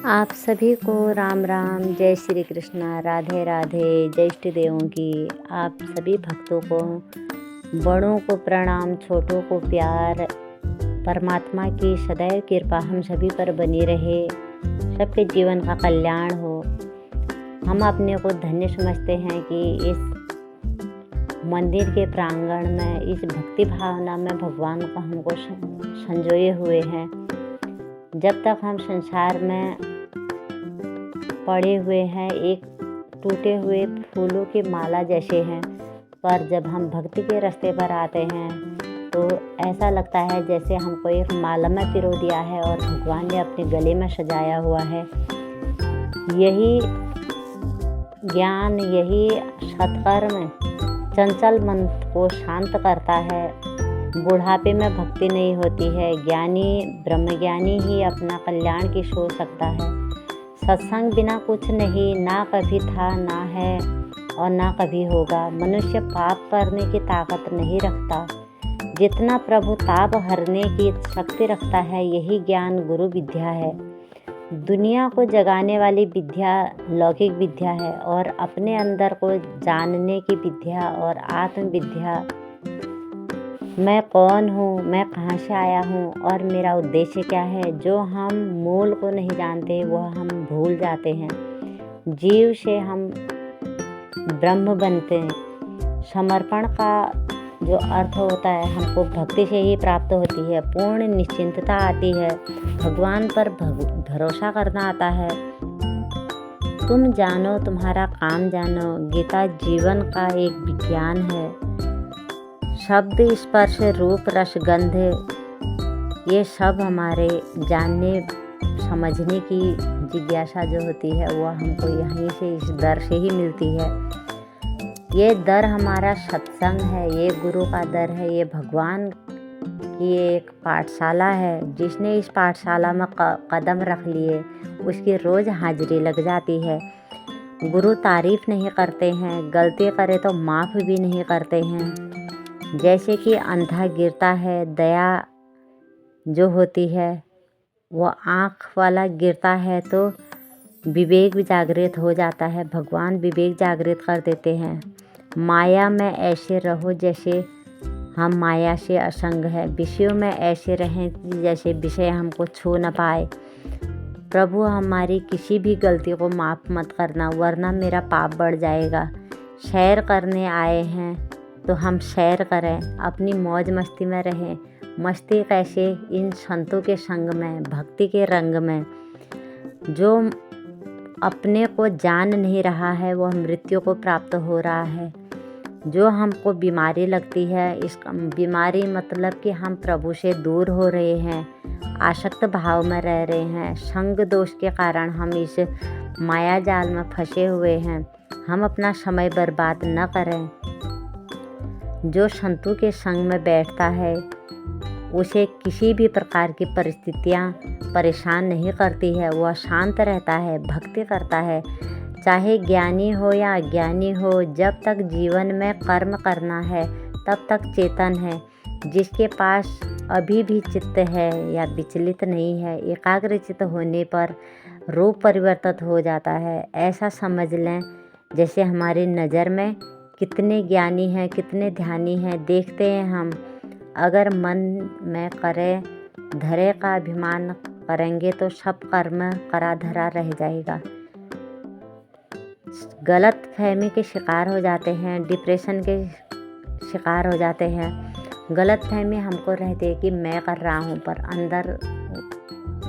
आप सभी को राम राम, जय श्री कृष्णा, राधे राधे, जय इष्ट देवों की। आप सभी भक्तों को, बड़ों को प्रणाम, छोटों को प्यार। परमात्मा की सदैव कृपा हम सभी पर बनी रहे, सबके जीवन का कल्याण हो। हम अपने को धन्य समझते हैं कि इस मंदिर के प्रांगण में, इस भक्ति भावना में भगवान को हमको संजोए हुए हैं। जब तक हम संसार में पड़े हुए हैं, एक टूटे हुए फूलों की माला जैसे हैं, पर जब हम भक्ति के रास्ते पर आते हैं तो ऐसा लगता है जैसे हमको एक माला में पिरो दिया है और भगवान ने अपने गले में सजाया हुआ है। यही ज्ञान, यही सत्कर्म चंचल मन को शांत करता है। बुढ़ापे में भक्ति नहीं होती है। ज्ञानी, ब्रह्मज्ञानी ही अपना कल्याण की सोच सकता है। सत्संग बिना कुछ नहीं, ना कभी था, ना है और ना कभी होगा। मनुष्य पाप करने की ताकत नहीं रखता, जितना प्रभु ताप हरने की शक्ति रखता है। यही ज्ञान गुरु विद्या है। दुनिया को जगाने वाली विद्या लौकिक विद्या है, और अपने अंदर को जानने की विद्या और आत्म विद्या, मैं कौन हूँ, मैं कहाँ से आया हूँ और मेरा उद्देश्य क्या है। जो हम मूल को नहीं जानते वह हम भूल जाते हैं। जीव से हम ब्रह्म बनते हैं। समर्पण का जो अर्थ होता है हमको भक्ति से ही प्राप्त होती है। पूर्ण निश्चिंतता आती है, भगवान पर भरोसा करना आता है। तुम जानो, तुम्हारा काम जानो। गीता जीवन का एक विज्ञान है। शब्द, स्पर्श, रूप, रस, गंध, ये सब हमारे जानने समझने की जिज्ञासा जो होती है वह हमको यहीं से, इस दर से ही मिलती है। ये दर हमारा सत्संग है, ये गुरु का दर है, ये भगवान की एक पाठशाला है। जिसने इस पाठशाला में कदम रख लिए उसकी रोज़ हाजिरी लग जाती है। गुरु तारीफ नहीं करते हैं, गलती करे तो माफ़ भी नहीं करते हैं। जैसे कि अंधा गिरता है, दया जो होती है वो आँख वाला गिरता है तो विवेक भी जागृत हो जाता है। भगवान विवेक जागृत कर देते हैं। माया में ऐसे रहो जैसे हम माया से असंग है। विषयों में ऐसे रहें जैसे विषय हमको छू न पाए। प्रभु, हमारी किसी भी गलती को माफ़ मत करना, वरना मेरा पाप बढ़ जाएगा। सैर करने आए हैं तो हम सैर करें, अपनी मौज मस्ती में रहें। मस्ती कैसे? इन संतों के संग में, भक्ति के रंग में। जो अपने को जान नहीं रहा है वह मृत्यु को प्राप्त हो रहा है। जो हमको बीमारी लगती है, इस बीमारी मतलब कि हम प्रभु से दूर हो रहे हैं, आसक्त भाव में रह रहे हैं। संग दोष के कारण हम इस माया जाल में फंसे हुए हैं। हम अपना समय बर्बाद न करें। जो संतों के संग में बैठता है उसे किसी भी प्रकार की परिस्थितियाँ परेशान नहीं करती है। वह शांत रहता है, भक्ति करता है, चाहे ज्ञानी हो या अज्ञानी हो। जब तक जीवन में कर्म करना है तब तक चेतन है। जिसके पास अभी भी चित्त है या विचलित नहीं है, एकाग्र चित्त होने पर रूप परिवर्तित हो जाता है। ऐसा समझ लें जैसे हमारी नज़र में कितने ज्ञानी हैं, कितने ध्यानी हैं, देखते हैं हम। अगर मन में करे धरे का अभिमान करेंगे तो सब कर्म करा धरा रह जाएगा। गलत फहमी के शिकार हो जाते हैं, डिप्रेशन के शिकार हो जाते हैं। गलत फहमी हमको रहती है कि मैं कर रहा हूँ, पर अंदर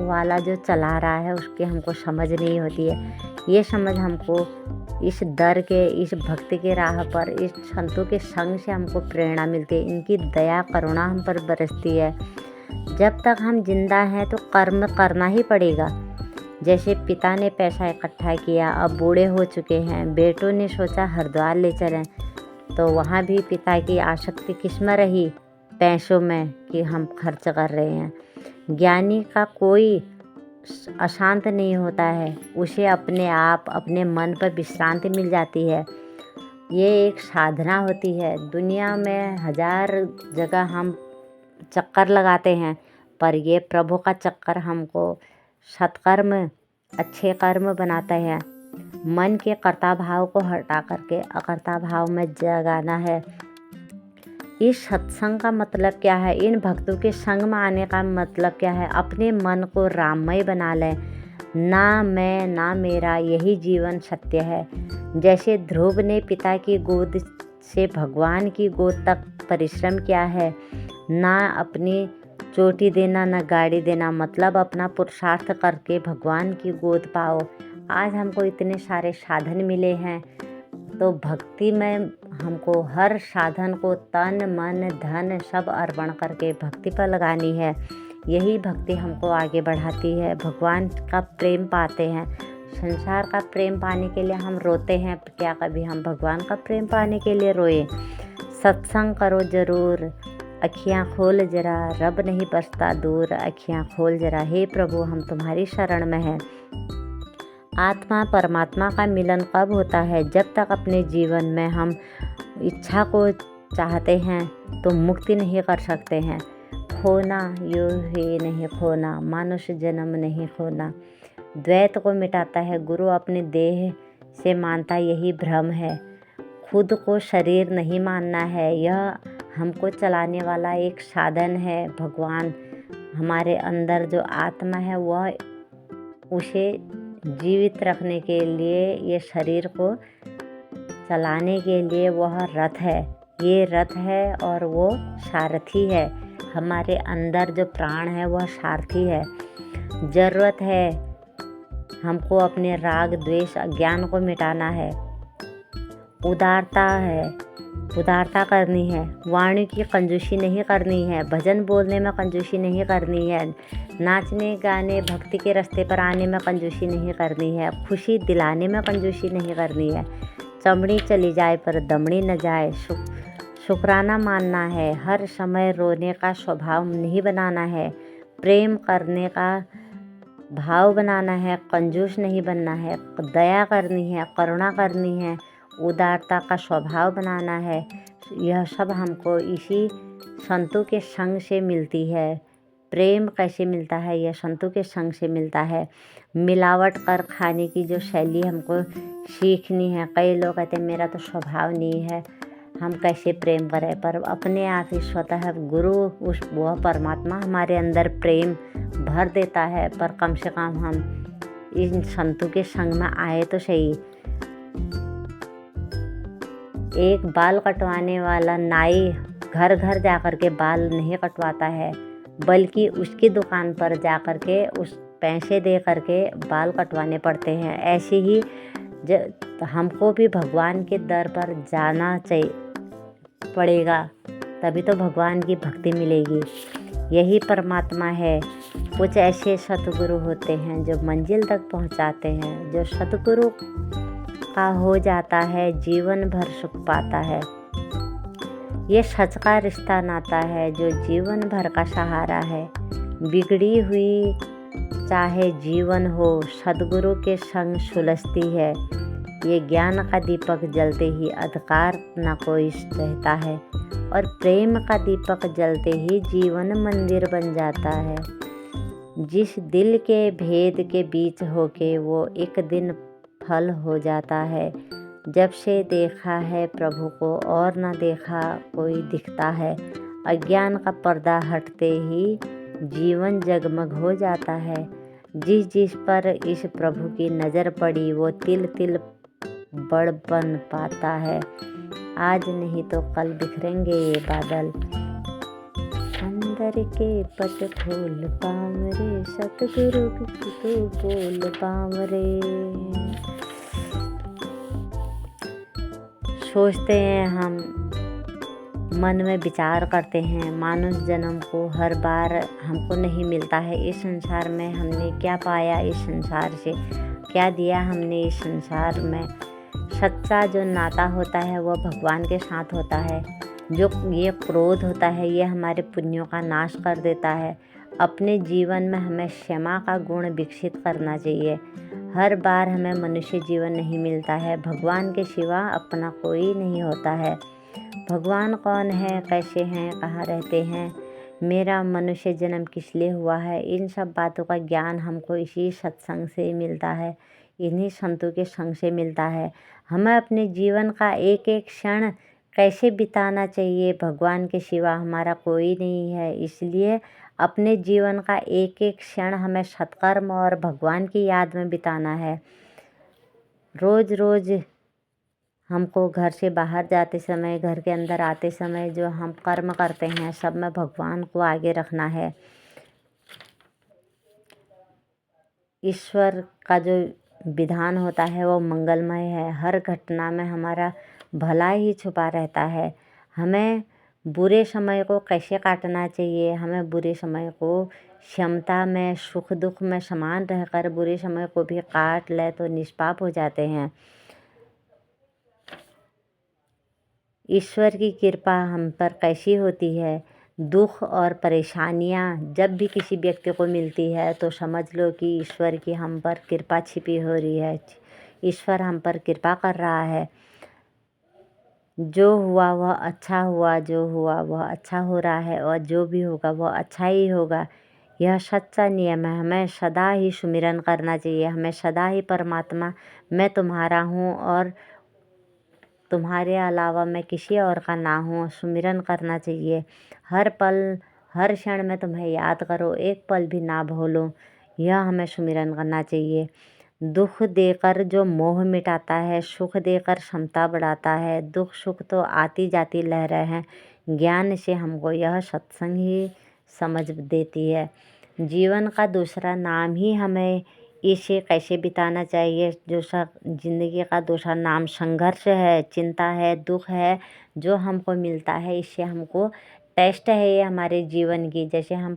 वाला जो चला रहा है उसकी हमको समझ नहीं होती है। ये समझ हमको इस दर के, इस भक्ति के राह पर, इस संतों के संग से हमको प्रेरणा मिलती है। इनकी दया करुणा हम पर बरसती है। जब तक हम जिंदा हैं तो कर्म करना ही पड़ेगा। जैसे पिता ने पैसा इकट्ठा किया, अब बूढ़े हो चुके हैं, बेटों ने सोचा हरिद्वार ले चलें, तो वहाँ भी पिता की आसक्ति किस में रही? पैसों में, कि हम खर्च कर रहे हैं। ज्ञानी का कोई अशांत नहीं होता है, उसे अपने आप, अपने मन पर विश्रांति मिल जाती है। ये एक साधना होती है। दुनिया में 1000 जगह हम चक्कर लगाते हैं, पर ये प्रभु का चक्कर हमको सत्कर्म अच्छे कर्म बनाते हैं। मन के कर्ता भाव को हटा करके अकर्ता भाव में जगाना है। इस सत्संग का मतलब क्या है? इन भक्तों के संग में आने का मतलब क्या है? अपने मन को राममय बना लें। ना मैं ना मेरा, यही जीवन सत्य है। जैसे ध्रुव ने पिता की गोद से भगवान की गोद तक परिश्रम किया है, ना अपनी चोटी देना ना गाड़ी देना, मतलब अपना पुरुषार्थ करके भगवान की गोद पाओ। आज हमको इतने सारे साधन मिले हैं, तो भक्ति में हमको हर साधन को तन मन धन सब अर्पण करके भक्ति पर लगानी है। यही भक्ति हमको आगे बढ़ाती है। भगवान का प्रेम पाते हैं। संसार का प्रेम पाने के लिए हम रोते हैं, क्या कभी हम भगवान का प्रेम पाने के लिए रोए? सत्संग करो ज़रूर, अखियाँ खोल जरा, रब नहीं बसता दूर, अखियाँ खोल जरा, हे प्रभु हम तुम्हारी शरण में हैं। आत्मा परमात्मा का मिलन कब होता है? जब तक अपने जीवन में हम इच्छा को चाहते हैं तो मुक्ति नहीं कर सकते हैं। खोना यूँ ही नहीं खोना, मनुष्य जन्म नहीं खोना। द्वैत को मिटाता है गुरु अपने देह से मानता, यही भ्रम है। खुद को शरीर नहीं मानना है, यह हमको चलाने वाला एक साधन है। भगवान हमारे अंदर जो आत्मा है वह उसे जीवित रखने के लिए, ये शरीर को चलाने के लिए वह रथ है। ये रथ है और वो सारथी है। हमारे अंदर जो प्राण है वह सारथी है। ज़रूरत है हमको अपने राग द्वेष अज्ञान को मिटाना है। उदारता करनी है। वाणी की कंजूसी नहीं करनी है। भजन बोलने में कंजूसी नहीं करनी है। नाचने गाने भक्ति के रास्ते पर आने में कंजूसी नहीं करनी है। खुशी दिलाने में कंजूसी नहीं करनी है। चमड़ी चली जाए पर दमड़ी न जाए, शुक्राना मानना है। हर समय रोने का स्वभाव नहीं बनाना है। प्रेम करने का भाव बनाना है, कंजूस नहीं बनना है। दया करनी है, करुणा करनी है, उदारता का स्वभाव बनाना है। यह सब हमको इसी संतों के संग से मिलती है। प्रेम कैसे मिलता है? यह संतों के संग से मिलता है। मिलावट कर खाने की जो शैली हमको सीखनी है। कई लोग कहते हैं मेरा तो स्वभाव नहीं है, हम कैसे प्रेम करें? पर अपने आप ही स्वतः गुरु वह परमात्मा हमारे अंदर प्रेम भर देता है। पर कम से कम हम इन संतों के संग में आए तो सही। एक बाल कटवाने वाला नाई घर घर जाकर के बाल नहीं कटवाता है, बल्कि उसकी दुकान पर जाकर के उस पैसे दे करके बाल कटवाने पड़ते हैं। ऐसे ही हमको भी भगवान के दर पर जाना पड़ेगा, तभी तो भगवान की भक्ति मिलेगी। यही परमात्मा है। कुछ ऐसे सतगुरु होते हैं जो मंजिल तक पहुंचाते हैं। जो सतगुरु का हो जाता है जीवन भर सुख पाता है। ये सच का रिश्ता नाता है जो जीवन भर का सहारा है। बिगड़ी हुई चाहे जीवन हो, सद्गुरु के संग सुलझती है। ये ज्ञान का दीपक जलते ही अंधकार न कोई रहता है, और प्रेम का दीपक जलते ही जीवन मंदिर बन जाता है। जिस दिल के भेद के बीच होके वो एक दिन फल हो जाता है। जब से देखा है प्रभु को और न देखा कोई दिखता है। अज्ञान का पर्दा हटते ही जीवन जगमग हो जाता है। जिस जिस पर इस प्रभु की नज़र पड़ी वो तिल तिल बड़ बन पाता है। आज नहीं तो कल बिखरेंगे ये बादल। अंदर के पट खोल पावरे, सतगुरु की तो बोल पावरे। सोचते हैं हम, मन में विचार करते हैं, मानुष जन्म को हर बार हमको नहीं मिलता है। इस संसार में हमने क्या पाया? इस संसार से क्या दिया हमने? इस संसार में सच्चा जो नाता होता है वह भगवान के साथ होता है। जो ये क्रोध होता है ये हमारे पुण्यों का नाश कर देता है। अपने जीवन में हमें क्षमा का गुण विकसित करना चाहिए। हर बार हमें मनुष्य जीवन नहीं मिलता है। भगवान के सिवा अपना कोई नहीं होता है। भगवान कौन है, कैसे हैं, कहाँ रहते हैं? मेरा मनुष्य जन्म किस लिए हुआ है, इन सब बातों का ज्ञान हमको इसी सत्संग से मिलता है, इन्हीं संतों के संग से मिलता है। हमें अपने जीवन का एक एक क्षण कैसे बिताना चाहिए, भगवान के सिवा हमारा कोई नहीं है। इसलिए अपने जीवन का एक एक क्षण हमें सत्कर्म और भगवान की याद में बिताना है। रोज़ रोज़ हमको घर से बाहर जाते समय, घर के अंदर आते समय जो हम कर्म करते हैं, सब में भगवान को आगे रखना है। ईश्वर का जो विधान होता है वो मंगलमय है। हर घटना में हमारा भला ही छुपा रहता है। हमें बुरे समय को कैसे काटना चाहिए, हमें बुरे समय को क्षमता में, सुख दुख में समान रहकर बुरे समय को भी काट ले तो निष्पाप हो जाते हैं। ईश्वर की कृपा हम पर कैसी होती है। दुख और परेशानियां जब भी किसी व्यक्ति को मिलती है तो समझ लो कि ईश्वर की हम पर कृपा छिपी हो रही है, ईश्वर हम पर कृपा कर रहा है। जो हुआ वह अच्छा हुआ, जो हुआ वह अच्छा हो रहा है, और जो भी होगा वह अच्छा ही होगा। यह सच्चा नियम है। हमें सदा ही सुमिरन करना चाहिए। हमें सदा ही परमात्मा, मैं तुम्हारा हूँ और तुम्हारे अलावा मैं किसी और का ना हूँ, सुमिरन करना चाहिए। हर पल हर क्षण में तुम्हें याद करो, एक पल भी ना भूलो, यह हमें सुमिरन करना चाहिए। दुख देकर जो मोह मिटाता है, सुख देकर क्षमता बढ़ाता है। दुख सुख तो आती जाती लहरें हैं, ज्ञान से हमको यह सत्संग ही समझ देती है। जीवन का दूसरा नाम ही हमें इसे कैसे बिताना चाहिए। दूसरा जिंदगी का दूसरा नाम संघर्ष है, चिंता है, दुख है जो हमको मिलता है। इससे हमको टेस्ट है ये हमारे जीवन की। जैसे हम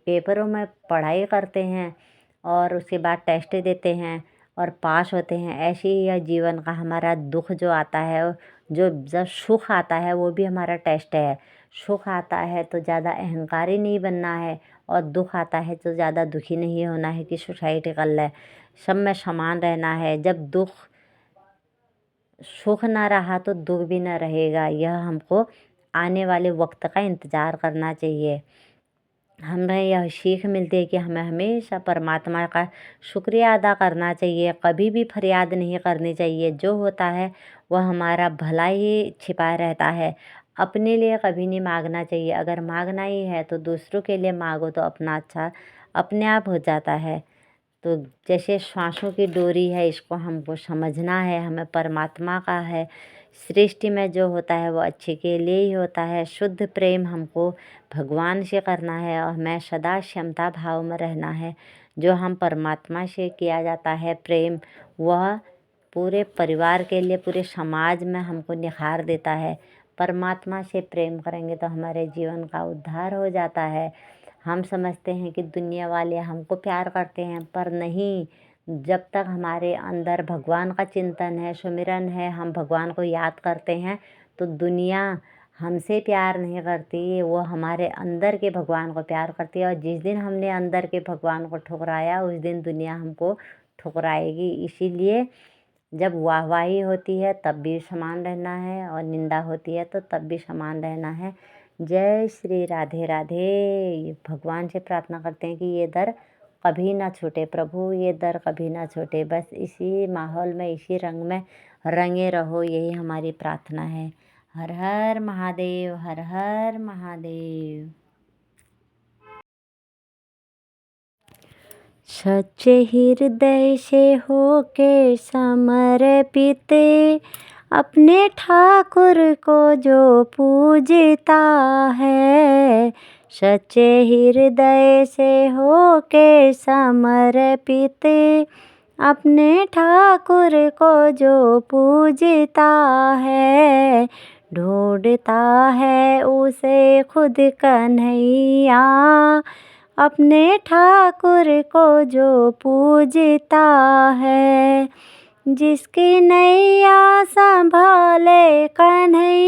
पेपरों में पढ़ाई करते हैं और उसके बाद टेस्ट देते हैं और पास होते हैं, ऐसे ही यह जीवन का हमारा दुख जो आता है, जो जब सुख आता है वो भी हमारा टेस्ट है। सुख आता है तो ज़्यादा अहंकारी नहीं बनना है, और दुख आता है तो ज़्यादा दुखी नहीं होना है कि सोसाइटी कर ले। सब में समान रहना है। जब सुख ना रहा तो दुख भी ना रहेगा। यह हमको आने वाले वक्त का इंतज़ार करना चाहिए। हमें यह सीख मिलती है कि हमें हमेशा परमात्मा का शुक्रिया अदा करना चाहिए, कभी भी फरियाद नहीं करनी चाहिए। जो होता है वह हमारा भला ही छिपा रहता है। अपने लिए कभी नहीं मांगना चाहिए। अगर मांगना ही है तो दूसरों के लिए मांगो, तो अपना अच्छा अपने आप हो जाता है। तो जैसे श्वासों की डोरी है, इसको हमको समझना है। हमें परमात्मा का है, सृष्टि में जो होता है वो अच्छे के लिए ही होता है। शुद्ध प्रेम हमको भगवान से करना है और हमें सदा क्षमता भाव में रहना है। जो हम परमात्मा से किया जाता है प्रेम, वह पूरे परिवार के लिए, पूरे समाज में हमको निखार देता है। परमात्मा से प्रेम करेंगे तो हमारे जीवन का उद्धार हो जाता है। हम समझते हैं कि दुनिया वाले हमको प्यार करते हैं, पर नहीं। जब तक हमारे अंदर भगवान का चिंतन है, सुमिरन है, हम भगवान को याद करते हैं, तो दुनिया हमसे प्यार नहीं करती, वो हमारे अंदर के भगवान को प्यार करती है। और जिस दिन हमने अंदर के भगवान को ठुकराया, उस दिन दुनिया हमको ठुकराएगी। इसीलिए जब वाहवाही होती है तब भी समान रहना है, और निंदा होती है तो तब भी समान रहना है। जय श्री राधे राधे। भगवान से प्रार्थना करते हैं कि ये दर कभी ना छूटे प्रभु, ये दर कभी ना छूटे। बस इसी माहौल में, इसी रंग में रंगे रहो, यही हमारी प्रार्थना है। हर हर महादेव, हर हर महादेव। सच्चे हृदय से होके समर्पित, अपने ठाकुर को जो पूजता है। सच्चे हृदय से होके समर्पित, अपने ठाकुर को जो पूजता है। ढूंढता है उसे खुद कन्हैया, अपने ठाकुर को जो पूजता है। जिसकी नैया संभाले कन्हैया।